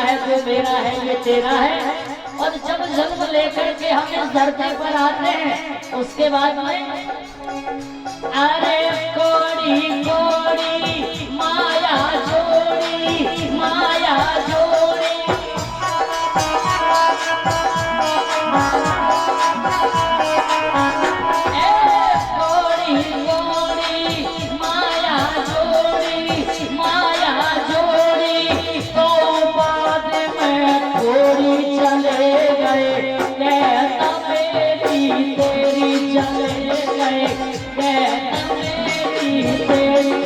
है, जो मेरा है ये तेरा है। और जब जन्म लेकर के हम इस धरती पर आते हैं उसके बाद में अरे कोड़ी कोड़ी माया जोड़ी, माया जोड़ी। कोड़ी कोड़ी माया जोड़ी, माया जोड़ी। तो बाद में थोड़ी चले गए, कहता मेरी तेरी चले गए, कहता मेरी तेरी।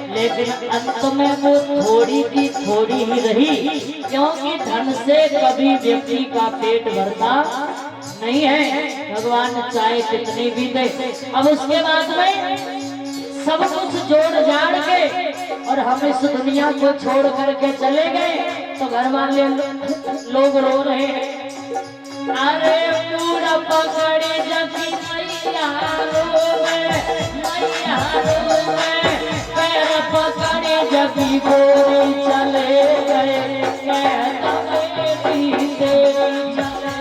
लेकिन अंत में वो थोड़ी की थोड़ी ही रही, क्योंकि धन से कभी व्यक्ति का पेट भरता नहीं है, भगवान चाहे कितनी भी दे। अब उसके बाद में सब कुछ जोड़ जाड़ के और हम इस दुनिया को छोड़ करके चले गए तो घर वाले लोग रो रहे हैं। अरे पूरा पकड़े जगी मैया रोवे, मैया रोवे, पैर पकड़े जगी गोरी चले गए, कहता मेरी तेरी चले।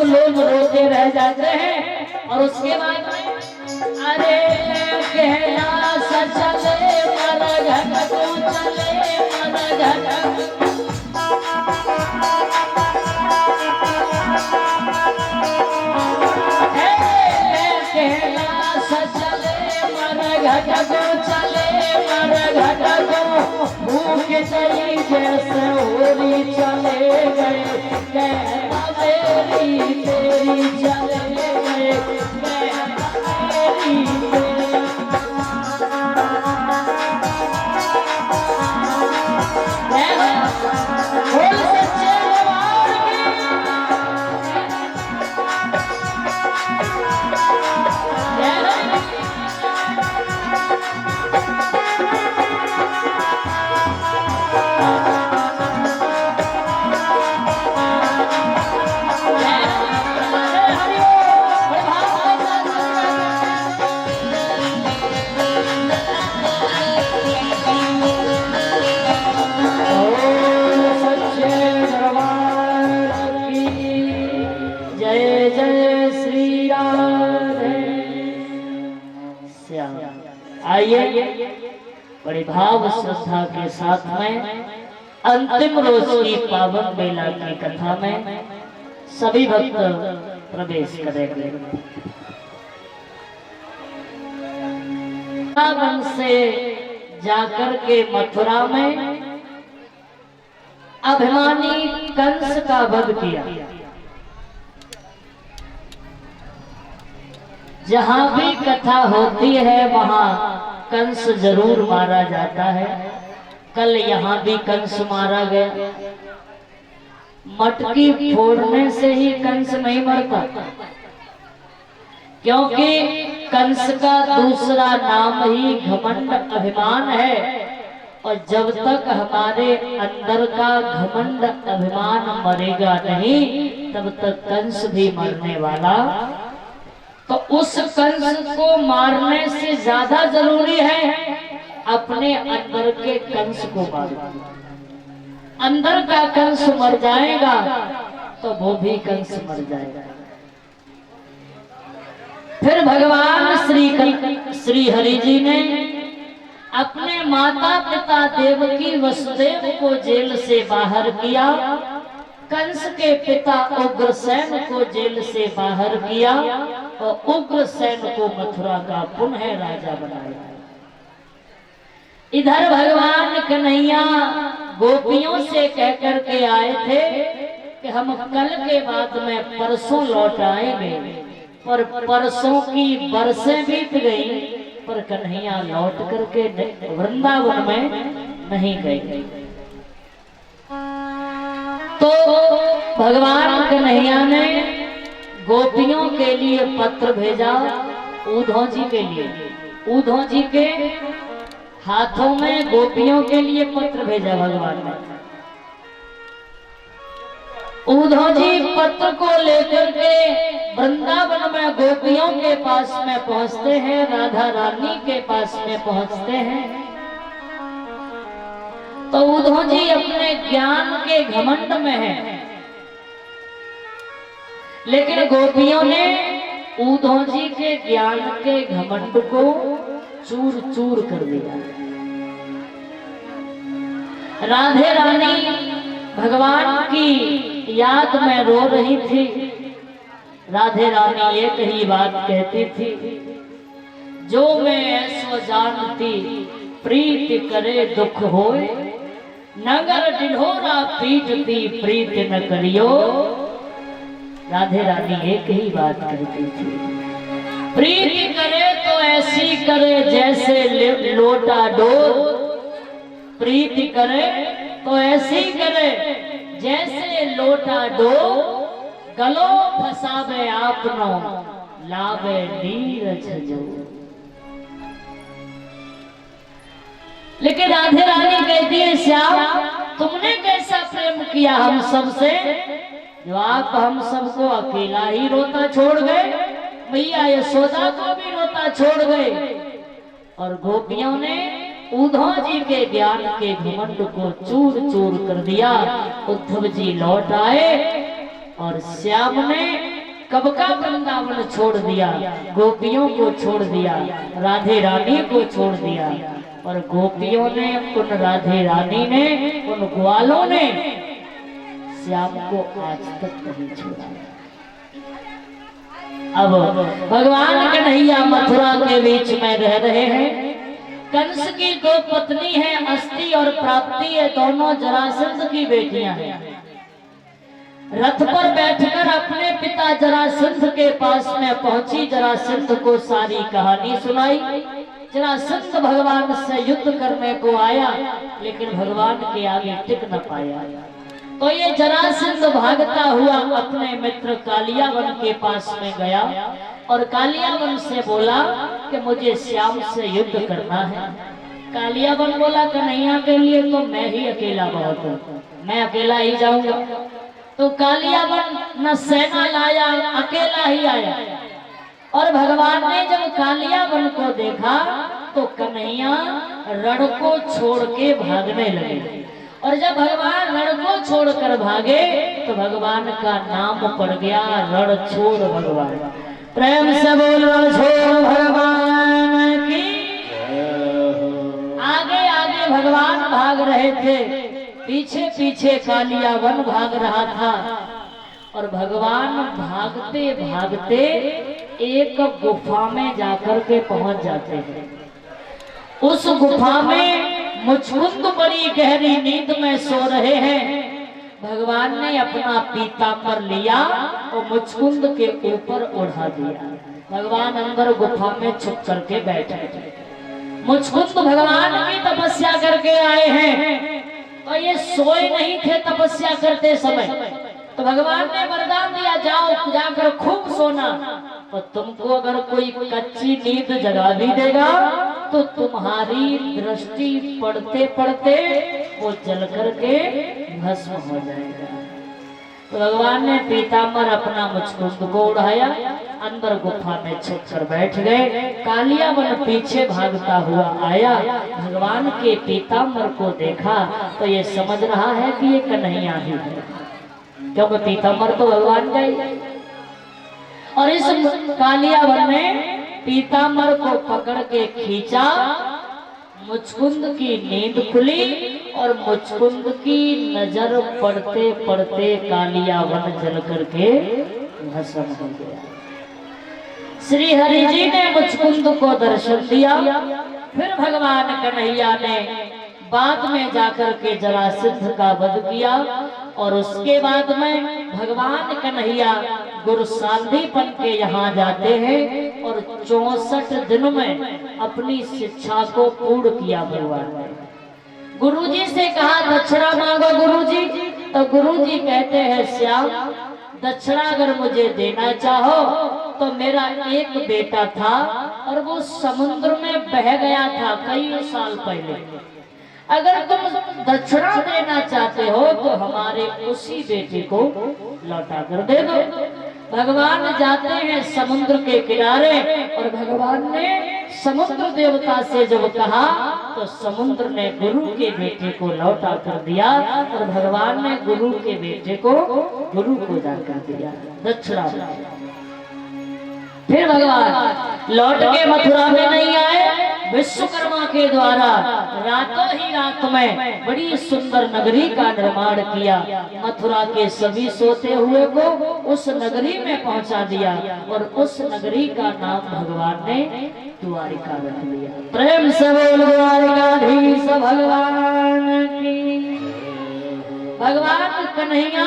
लोग रोते रह जाते हैं और उसके बाद में अरे कहना सचले मर घट को चले मर घट। कहना सचले मर घट को चले मर घट को, भूख चली जैसे होली चले गए, कहना मेरी तेरी चले गए, कहता मेरी तेरी। बोल सच्चे दरबार की। आइए बड़े भाव श्रद्धा के साथ में अंतिम रोज की पावन बेला की कथा में सभी भक्त प्रवेश करेंगे। वृंदावन से जाकर के मथुरा में अभिमानी कंस का वध किया। जहां भी कथा होती है वहां कंस जरूर मारा जाता है। कल यहाँ भी कंस मारा गया। मटकी फोड़ने से ही कंस नहीं मरता, क्योंकि कंस का दूसरा नाम ही घमंड अभिमान है। और जब तक हमारे अंदर का घमंड अभिमान मरेगा नहीं, तब तक कंस भी मरने वाला। तो उस कंस को मारने से ज्यादा जरूरी है अपने अंदर के कंस को मारना। अंदर का कंस मर जाएगा तो वो भी कंस मर जाएगा। फिर भगवान श्री हरि जी ने अपने माता पिता देवकी वसुदेव को जेल से बाहर किया, कंस के पिता उग्रसेन को जेल से बाहर किया और उग्रसेन को मथुरा का पुनः राजा बनाया। इधर भगवान कन्हैया गोपियों से कहकर के आए थे कि हम कल के बाद में परसों लौट आएंगे, पर परसों की बरसें बीत गई पर कन्हैया लौट करके वृंदावन में नहीं गए। तो भगवान कन्हैया ने गोपियों के लिए पत्र भेजा, उद्धव जी के लिए। उद्धव जी के हाथों में गोपियों के लिए पत्र भेजा भगवान ने। उद्धव जी पत्र को लेकर के वृंदावन में गोपियों के पास में पहुंचते हैं, राधा रानी के पास में पहुंचते हैं। तो उद्धव जी अपने ज्ञान के घमंड में हैं, लेकिन गोपियों ने उद्धव जी के ज्ञान के घमंड को चूर चूर कर दिया। राधे रानी भगवान की याद में रो रही थी। राधे रानी एक ही बात कहती थी, जो मैं ऐसो जानती प्रीति करे दुख होए, नगर ढिढोरा पीटती प्रीत न करियो। राधे रानी एक ही बात कहती थी, प्रीति करे तो ऐसी करे जैसे लोटा डोर, प्रीति करे तो ऐसी करे जैसे लोटा डोर, गलो फसावे आपनो लावे नीरज जो। लेकिन राधे रानी कहती है, श्याम तुमने कैसा प्रेम किया हम सबसे, जो आप हम सबको अकेला ही रोता छोड़ गए, मैया यशोदा को भी रोता छोड़ गए। और गोपियों ने उद्धव जी के ज्ञान के घमंड को चूर चूर कर दिया। उद्धव जी लौट आए और श्याम ने कब का वृंदावन छोड़ दिया, गोपियों को छोड़ दिया, राधे रानी को छोड़ दिया। और गोपियों ने, उन राधे रानी ने, उन ग्वालों ने श्याम को आज तक नहीं छोड़ा। अब भगवान कन्हैया मथुरा के बीच में रह रहे हैं। कंस की दो पत्नी है, अस्ति और प्राप्ति, ये दोनों जरासंध की बेटियां हैं। रथ पर बैठकर अपने पिता जरासंध के पास में पहुंची, जरासंध को सारी कहानी सुनाई। जरासंध भगवान से युद्ध करने को आया, लेकिन भगवान के आगे टिक न पाया। तो ये जरासंध भागता हुआ अपने मित्र कालियावन के पास में गया और कालियावन से बोला कि मुझे श्याम से युद्ध करना है। कालियावन बोला, कन्हैया के लिए तो मैं ही अकेला बहुत हूँ, मैं अकेला ही जाऊंगा। तो कालियावन न सेना लाया, अकेला ही आया। और भगवान ने जब कालियावन को देखा तो कन्हैया रण को छोड़ के भागने लगे। और जब भगवान रण को छोड़कर भागे तो भगवान का नाम पड़ गया रणछोड़ भगवान। प्रेम से बोल रणछोड़ भगवान की। आगे आगे भगवान भाग रहे थे, पीछे पीछे कालियावन भाग रहा था। और भगवान भागते भागते एक गुफा में जाकर के पहुंच जाते हैं। उस गुफा में मुचकुंद बड़ी गहरी नींद में सो रहे हैं। भगवान ने अपना पीतांबर लिया और मुचकुंद के ऊपर उड़ा दिया। भगवान अंदर गुफा में छुप करके बैठे। मुचकुंद भगवान की तपस्या करके आए हैं, तो ये सोए नहीं थे तपस्या करते समय। तो भगवान ने वरदान दिया, जाओ जाकर खूब सोना, और तुमको अगर कोई कच्ची नींद जगा भी देगा तो तुम्हारी दृष्टि पड़ते पड़ते वो जल करके भस्म हो जाएगा। तो भगवान ने पीताम्बर अपना मुचकुंद को उड़ाया, अंदर गुफा में छुप कर बैठ गए। कालियावन पीछे भागता हुआ आया, भगवान के पीताम्बर को देखा तो ये समझ रहा है कि ये कन्हैया ही है, क्योंकि पीताम्बर तो भगवान का ही। और इस कालियावन ने पीताम्बर को पकड़ के खींचा, मुचकुंद की नींद खुली और मुचकुंद की नजर पड़ते पड़ते कालियावन जल करके भस्म हो गया। श्री हरि जी ने मुचकुंद को दर्शन दिया। फिर भगवान कन्हैया ने बाद में जाकर के जरासंध का वध किया और उसके बाद में भगवान कन्हैया गुरुसांदीपन के यहाँ जाते हैं और 64 दिन में अपनी शिक्षा को पूर्ण किया भगवान ने। गुरुजी से कहा दक्षिणा मांगो गुरुजी, तो गुरुजी कहते हैं श्याम दक्षिणा अगर मुझे देना चाहो तो मेरा एक बेटा था और वो समुद्र में बह गया था कई साल पहले, अगर तुम दक्षिणा देना चाहते हो तो हमारे उसी बेटे को लौटा कर दे दो। भगवान जाते हैं समुद्र के किनारे और भगवान ने समुद्र देवता से जब कहा तो समुद्र ने गुरु के बेटे को लौटा कर दिया और भगवान ने गुरु के बेटे को गुरु को जाकर दिया दक्षिणा। फिर भगवान लौट के मथुरा में नहीं आए, विश्वकर्मा के द्वारा रातों ही रात में बड़ी सुंदर नगरी का निर्माण किया। मथुरा के सभी सोते हुए को उस नगरी में पहुंचा दिया और उस नगरी का नाम भगवान ने द्वारिका रख दिया। प्रेम से बोल द्वारिकाधीश भगवान की। भगवान कन्हैया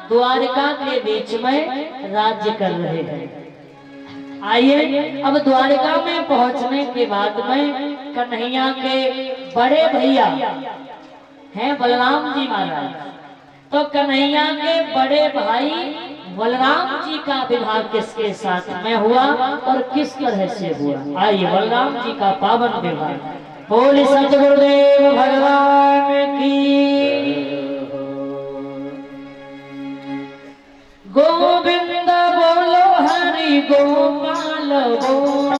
द्वारिका के बीच में राज्य कर रहे हैं। आइए अब द्वारिका में पहुंचने के बाद में कन्हैया के बड़े भैया हैं बलराम जी महाराज, तो कन्हैया के बड़े भाई बलराम जी का विवाह किसके साथ में हुआ और किस तरह से हुआ? आइए बलराम जी का पावन विवाह। बोले सतगुरुदेव भगवान की। गोविंद बोलो हरि गोपाल बोलो